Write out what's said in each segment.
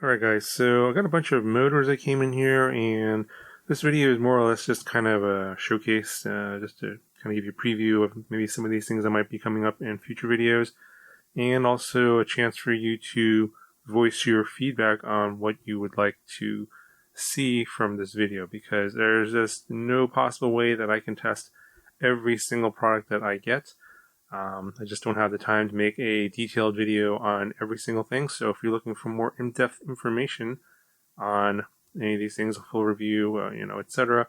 Alright guys, so I got a bunch of motors that came in here, and this video is more or less just kind of a showcase, just to kind of give you a preview of maybe some of these things that might be coming up in future videos, and also a chance for you to voice your feedback on what you would like to see from this video, because there's just no possible way that I can test every single product that I get. I just don't have the time to make a detailed video on every single thing. So if you're looking for more in-depth information on any of these things, a full review, etc.,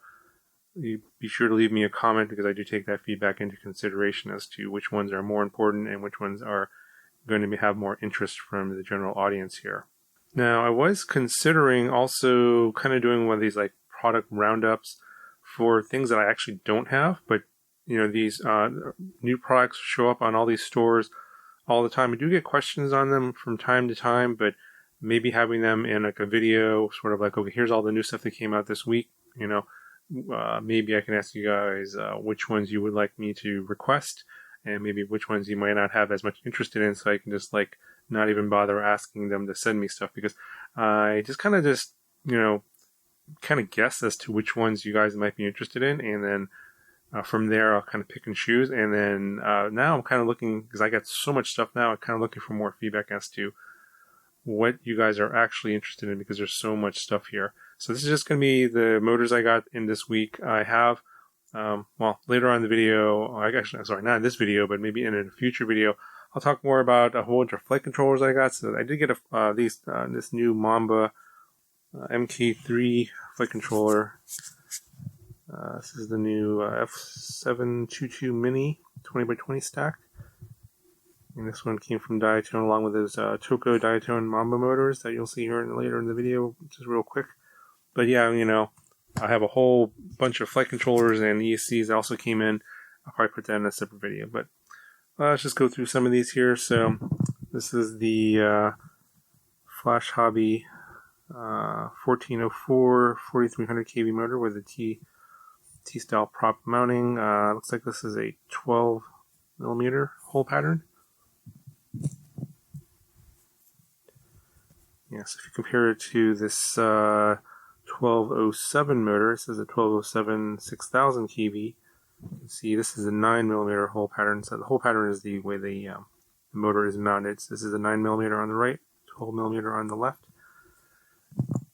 you be sure to leave me a comment, because I do take that feedback into consideration as to which ones are more important and which ones are going to have more interest from the general audience here. Now, I was considering also kind of doing one of these like product roundups for things that I actually don't have, but these new products show up on all these stores all the time. I do get questions on them from time to time, but maybe having them in like a video, sort of like, okay, here's all the new stuff that came out this week. Maybe I can ask you guys which ones you would like me to request, and maybe which ones you might not have as much interest in, so I can just like not even bother asking them to send me stuff, because I just kind of guess as to which ones you guys might be interested in, and then from there, I'll kind of pick and choose. And then now I'm kind of looking, because I got so much stuff now, I'm kind of looking for more feedback as to what you guys are actually interested in, because there's so much stuff here. So this is just going to be the motors I got in this week. I have, later on in the video, not in this video, but maybe in a future video, I'll talk more about a whole bunch of flight controllers I got. So I did get this new Mamba MK3 flight controller. This is the new F722 Mini 20x20 stack. And this one came from Diatone, along with his TOKA Diatone Mamba motors that you'll see here later in the video, just real quick. But yeah, I have a whole bunch of flight controllers and ESCs that also came in. I'll probably put that in a separate video. But let's just go through some of these here. So this is the Flash Hobby 1404 4300 kV motor with a T-style prop mounting. Looks like this is a 12 millimeter hole pattern. Yes, if you compare it to this 1207 motor, this is a 1207 6000 kV. You can see this is a 9 millimeter hole pattern. So the hole pattern is the way the motor is mounted. So this is a 9 millimeter on the right, 12 millimeter on the left.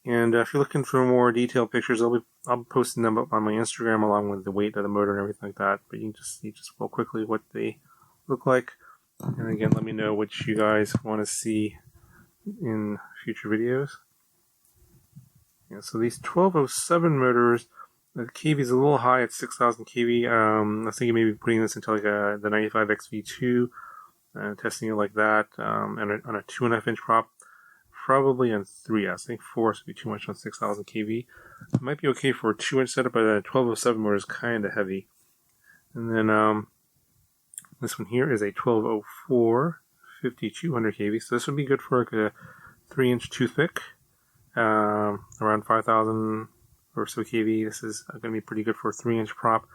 And if you're looking for more detailed pictures, I'll be posting them up on my Instagram, along with the weight of the motor and everything like that. But you can just see real quickly what they look like. And again, let me know what you guys want to see in future videos. Yeah, so these 1207 motors, the kV is a little high at 6000 kV. I was thinking maybe putting this into like the 95XV2, testing it like that, and on a 2.5 inch prop. Probably on 3S. I think 4S would be too much on 6000 kV. It might be okay for a 2-inch setup, but a 1207 motor is kind of heavy. And then this one here is a 1204 5200 kV. So this would be good for like a 3-inch toothpick, around 5000 or so kV. This is going to be pretty good for a 3-inch prop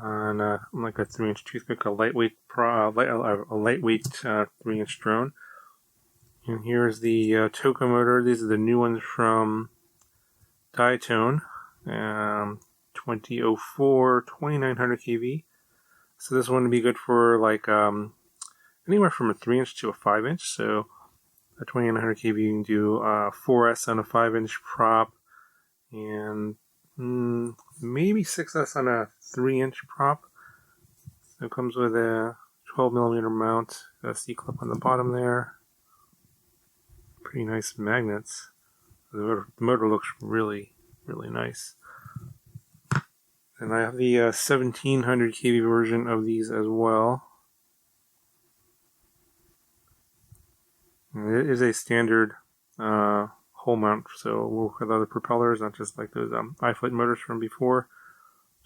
on like a 3-inch toothpick, a lightweight 3-inch drone. And here's the TOKA motor. These are the new ones from Diatone, 2004 2900 kV. So this one would be good for like anywhere from a 3-inch to a 5-inch. So a 2900 kV, you can do 4S on a 5-inch prop, and maybe 6S on a 3-inch prop. So it comes with a 12 millimeter mount, a C-clip on the bottom there. Pretty nice magnets. The motor looks really, really nice. And I have the 1700 kV version of these as well. And it is a standard hole mount, so we'll work with other propellers, not just like those iFlight motors from before.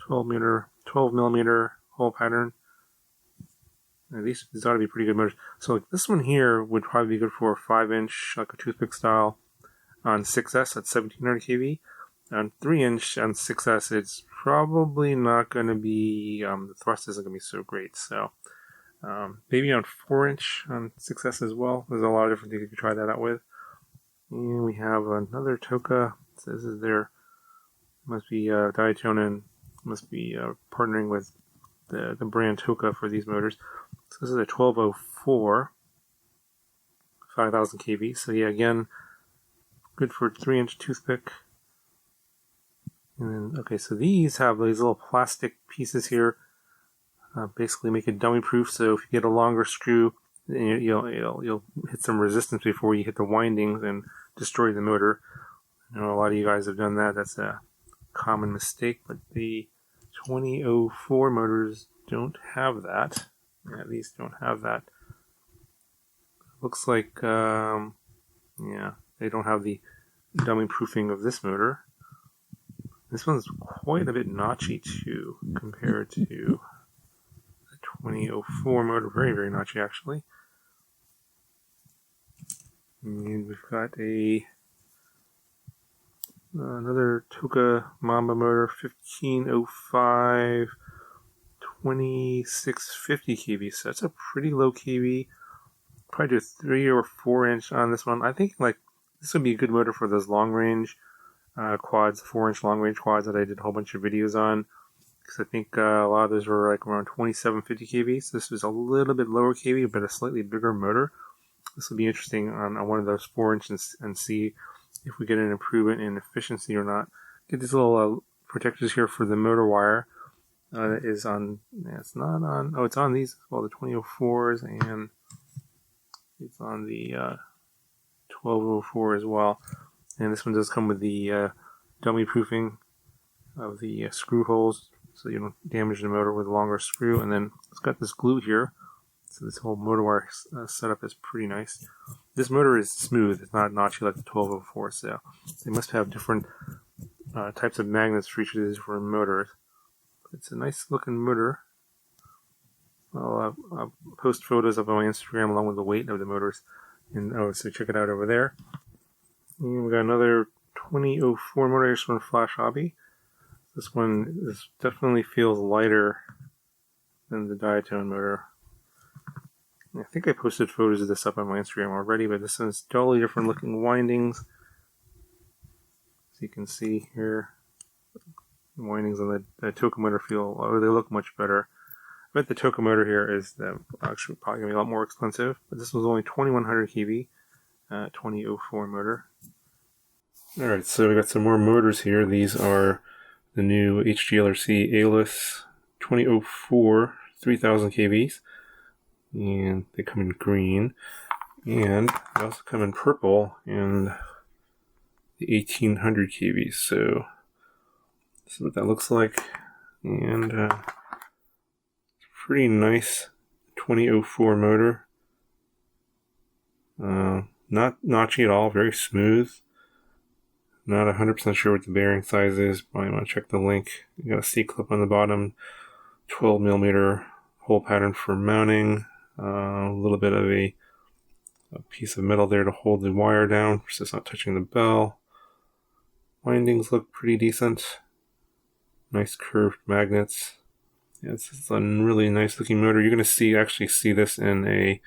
12 millimeter hole pattern. And these ought to be pretty good motors. So like this one here would probably be good for a 5-inch, like a toothpick style, on 6S at 1700 kV. On 3-inch on 6S, it's probably not going to be, the thrust isn't going to be so great. So maybe on 4-inch on 6S as well. There's a lot of different things you can try that out with. And we have another TOKA. So this is their, must be Diatonin, must be partnering with the brand TOKA for these motors. So this is a 1204, 5000 kV. So yeah, again, good for 3-inch toothpick. And then, okay, so these have these little plastic pieces here, basically make it dummy proof. So if you get a longer screw, you'll hit some resistance before you hit the windings and destroy the motor. I know a lot of you guys have done that. That's a common mistake, but the 2004 motors don't have that. Yeah, these don't have that. Looks like, yeah, they don't have the dummy proofing of this motor. This one's quite a bit notchy too, compared to the 2004 motor. Very, very notchy actually. And we've got another TOKA Mamba motor, 1505, 2650 kV. So that's a pretty low kV. Probably do a 3 or 4 inch on this one. I think like this would be a good motor for those long range quads, 4-inch long range quads that I did a whole bunch of videos on. Because I think a lot of those were like around 2750 kV. So this was a little bit lower kV, but a slightly bigger motor. This will be interesting on one of those 4-inch and see if we get an improvement in efficiency or not. Get these little protectors here for the motor wire. That is on, it's not on, oh, it's on these, well, the 2004s, and it's on the 1204 as well. And this one does come with the dummy proofing of the screw holes, so you don't damage the motor with a longer screw. And then it's got this glue here, so this whole motor wire setup is pretty nice. This motor is smooth, it's not notchy like the 1204, so they must have different types of magnets for each of these different motors. It's a nice looking motor. I'll post photos up on my Instagram along with the weight of the motors. And so check it out over there. And we got another 2004 motor from Flash Hobby. This one definitely feels lighter than the Diatone motor. I think I posted photos of this up on my Instagram already, but this one's totally different looking windings. As you can see here, the windings on the TOKA motor they look much better. I bet the TOKA motor here is actually probably going to be a lot more expensive, but this was only 2100 kV, 2004 motor. Alright, so we got some more motors here. These are the new HGLRC ALIS 2004 3000 kVs, and they come in green, and they also come in purple and the 1800 kVs. So this is what that looks like, and pretty nice 2004 motor. Not notchy at all, very smooth. Not 100% sure what the bearing size is. Probably want to check the link. You got a C-clip on the bottom, 12mm hole pattern for mounting, a little bit of a piece of metal there to hold the wire down so it's not touching the bell. Windings look pretty decent. Nice curved magnets. Yeah, it's a really nice looking motor. You're going to actually see this in a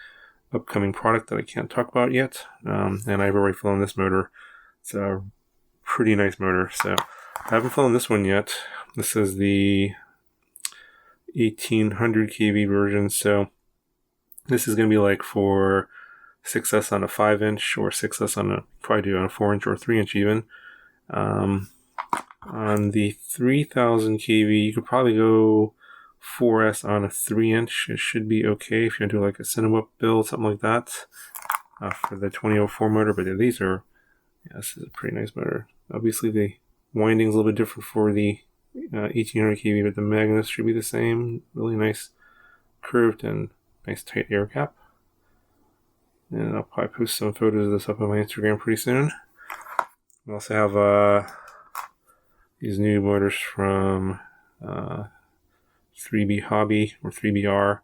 upcoming product that I can't talk about yet. And I've already flown this motor. It's a pretty nice motor. So I haven't flown this one yet. This is the 1800 kV version. So this is going to be like for 6S on a 5-inch or 6S on a 4-inch or 3-inch even. On the 3000 kV, you could probably go 4S on a 3-inch. It should be okay if you do like a Cinewhip build, something like that, for the 2004 motor. But these are, yeah, this is a pretty nice motor. Obviously, the winding's a little bit different for the 1800 kV, but the magnets should be the same. Really nice curved and nice tight air cap. And I'll probably post some photos of this up on my Instagram pretty soon. We also have these new motors from 3B Hobby or 3BR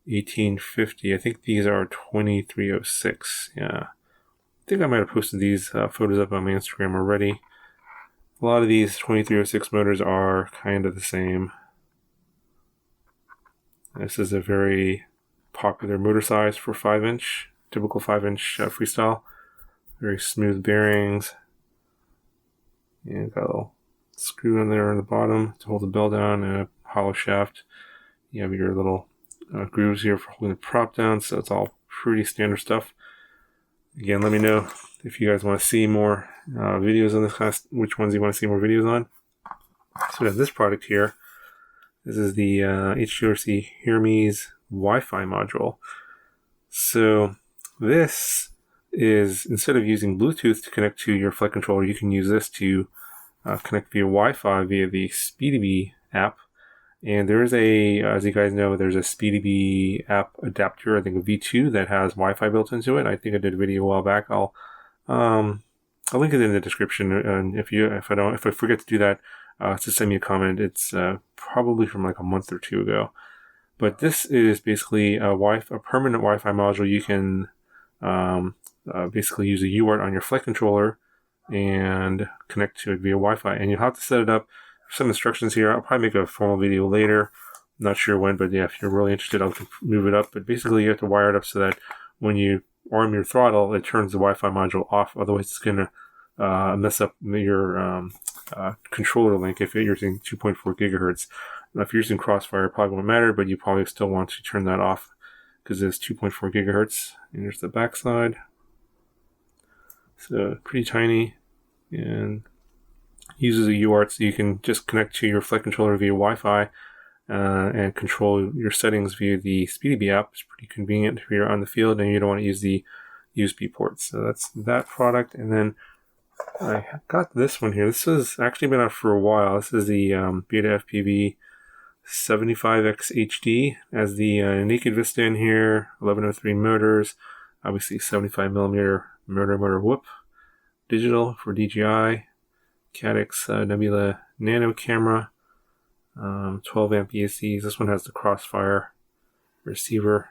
1850. I think these are 2306. Yeah, I think I might have posted these photos up on my Instagram already. A lot of these 2306 motors are kind of the same. This is a very popular motor size for 5-inch, typical 5-inch freestyle. Very smooth bearings. And got a little screw in there on the bottom to hold the bell down, and a hollow shaft. You have your little grooves here for holding the prop down, so it's all pretty standard stuff. Again, let me know if you guys want to see more videos on this kind of, which ones you want to see more videos on. So we have this product here. This is the H2RC Hermes Wi-Fi module. So this is, instead of using Bluetooth to connect to your flight controller, you can use this to connect via Wi-Fi via the SpeedyBee app. And there is a, as you guys know, there's a SpeedyBee app adapter, I think a V2, that has Wi-Fi built into it. I think I did a video a while back. I'll link it in the description. And if I forget to do that, just send me a comment. It's probably from like a month or two ago. But this is basically a permanent Wi-Fi module. You can basically use a UART on your flight controller and connect to it via Wi-Fi. And you'll have to set it up. Some instructions here. I'll probably make a formal video later. I'm not sure when, but yeah, if you're really interested, I'll move it up. But basically, you have to wire it up so that when you arm your throttle, it turns the Wi-Fi module off. Otherwise, it's going to mess up your controller link if you're using 2.4 gigahertz. Now, if you're using Crossfire, it probably won't matter, but you probably still want to turn that off because it's 2.4 gigahertz. And here's the back side. So pretty tiny, and uses a UART, so you can just connect to your flight controller via Wi-Fi and control your settings via the SpeedyBee app. It's pretty convenient if you're on the field and you don't want to use the USB ports. So that's that product. And then I got this one here. This has actually been out for a while. This is the Beta FPV 75X HD. Has the naked Vista in here, 1103 motors, obviously 75mm motor whoop, digital for DJI, Caddx Nebula Nano camera, 12 amp ESCs. This one has the Crossfire receiver.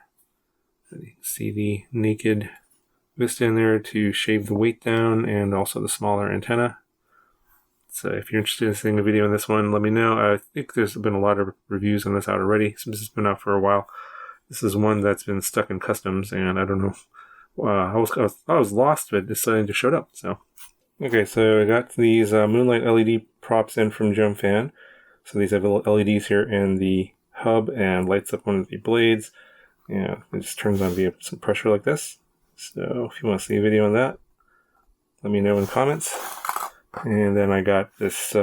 You can see the naked Vista in there to shave the weight down, and also the smaller antenna. So if you're interested in seeing a video on this one, let me know. I think there's been a lot of reviews on this out already, since it's been out for a while. This is one that's been stuck in customs, and I don't know. I was lost, but it suddenly just showed up. So okay, so I got these Moonlight LED props in from JumpFan. So these have little LEDs here in the hub and lights up one of the blades. Yeah, it just turns on via some pressure like this. So if you want to see a video on that, let me know in the comments. And then I got this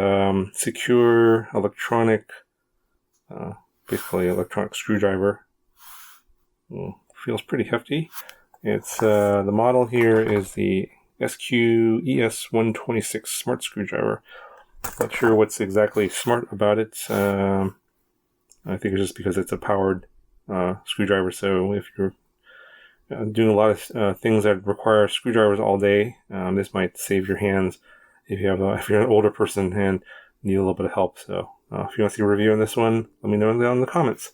secure electronic, basically electronic screwdriver. Feels pretty hefty. It's the model here is the SQ-ES126 smart screwdriver. Not sure what's exactly smart about it. I think it's just because it's a powered screwdriver. So if you're doing a lot of things that require screwdrivers all day, this might save your hands if you're an older person and need a little bit of help. So if you want to see a review on this one, let me know down in the comments.